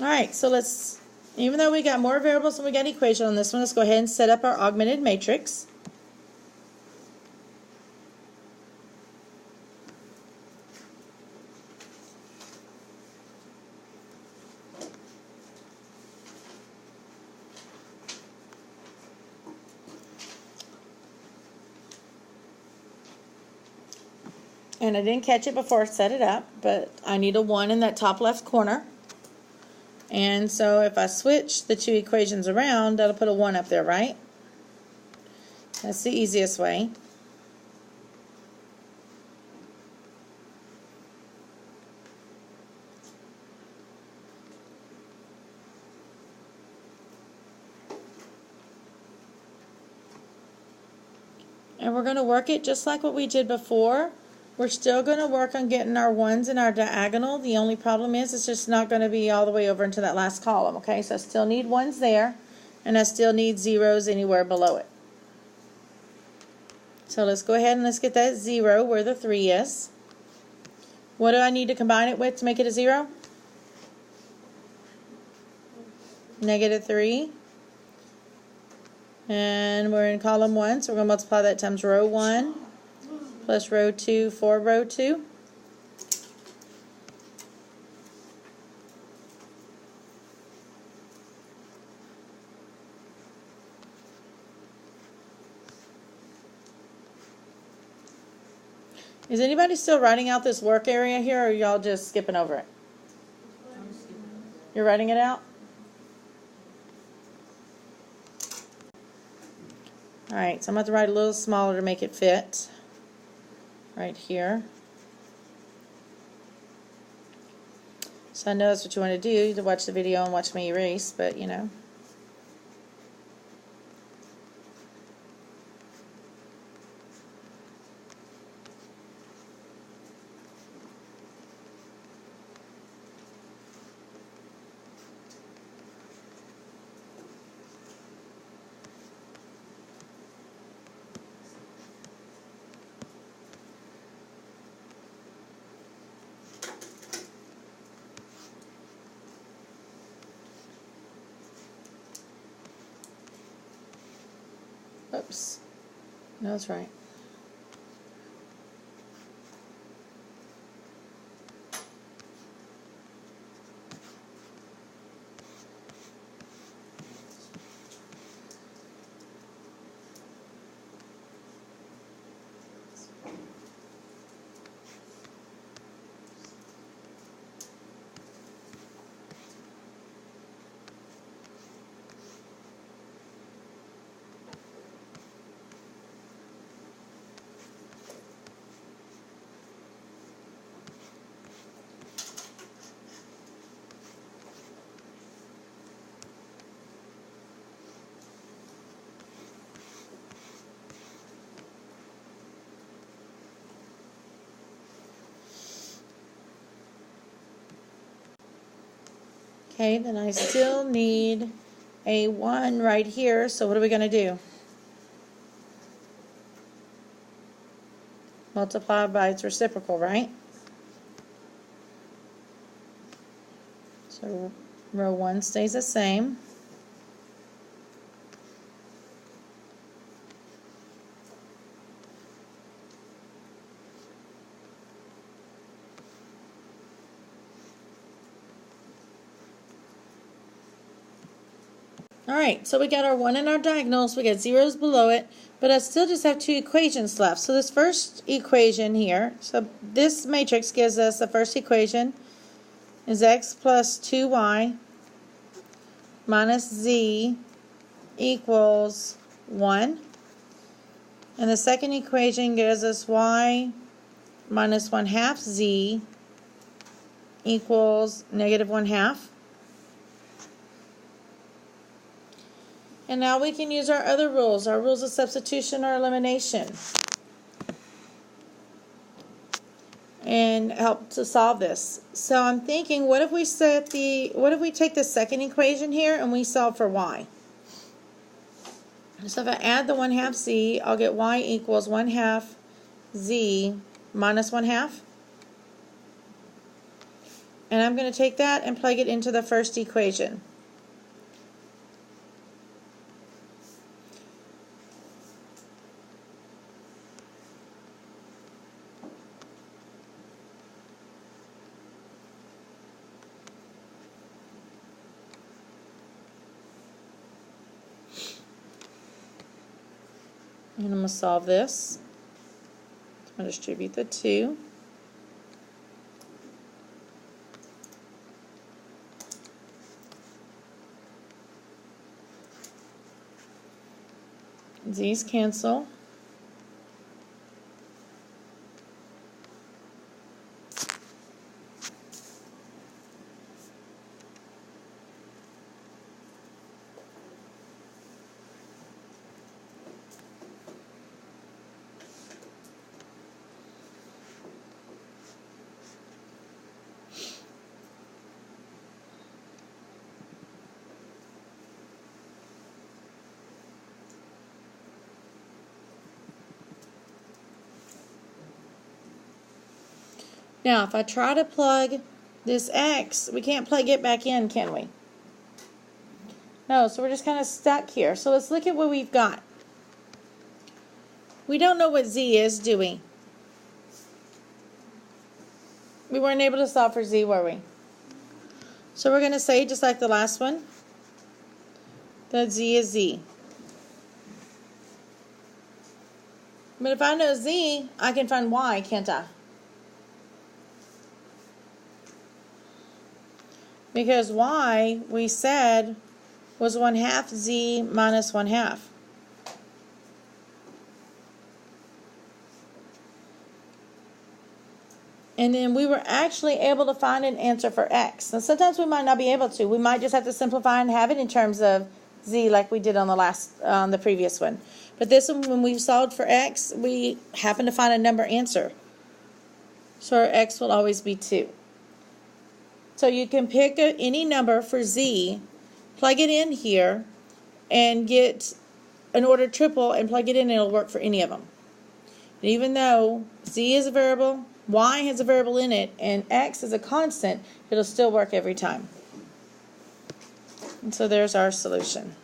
Alright, so let's, even though we got more variables than we got equation on this one, let's go ahead and set up our augmented matrix. And I didn't catch it before I set it up, but I need a 1 in that top left corner. And so if I switch the two equations around, that'll put a 1 up there, right? That's the easiest way. And we're going to work it just like what we did before. We're still going to work on getting our 1s in our diagonal. The only problem is it's just not going to be all the way over into that last column, okay? So I still need 1s there, and I still need 0s anywhere below it. So let's go ahead and let's get that 0 where the 3 is. What do I need to combine it with to make it a 0? -3. And we're in column 1, so we're going to multiply that times row 1 plus row 2 for row 2. Is anybody still writing out this work area here, or are y'all just skipping over it? You're writing it out? Alright, so I'm going to write a little smaller to make it fit. Right here. So I know that's what you want to do, to watch the video and watch me erase, but you know. Oops. No, that's right. Okay, then I still need a 1 right here, so what are we going to do? Multiply by its reciprocal, right? So row 1 stays the same. Alright, so we got our 1 in our diagonals, we got 0s below it, but I still just have 2 equations left. So this first equation here, so this matrix gives us the first equation is x plus 2y minus z equals 1. And the second equation gives us y minus 1/2 z equals -1/2. And now we can use our other rules, our rules of substitution or elimination, and help to solve this. So I'm thinking, what if we take the second equation here and we solve for y? So if I add the 1/2 z, I'll get y equals 1/2 z minus 1/2. And I'm going to take that and plug it into the first equation. And I'm going to solve this. I'm going to distribute the 2. These cancel. Now, if I try to plug this x, we can't plug it back in, can we? No, so we're just kind of stuck here. So let's look at what we've got. We don't know what z is, do we? We weren't able to solve for z, were we? So we're going to say, just like the last one, that z is z. But if I know z, I can find y, can't I? Because y, we said, was 1/2 z minus 1/2. And then we were actually able to find an answer for x. Now sometimes we might not be able to. We might just have to simplify and have it in terms of z like we did on the previous one. But this one, when we solved for x, we happened to find a number answer. So our x will always be 2. So you can pick any number for z, plug it in here, and get an ordered triple and plug it in and it'll work for any of them. And even though z is a variable, y has a variable in it, and x is a constant, it'll still work every time. And so there's our solution.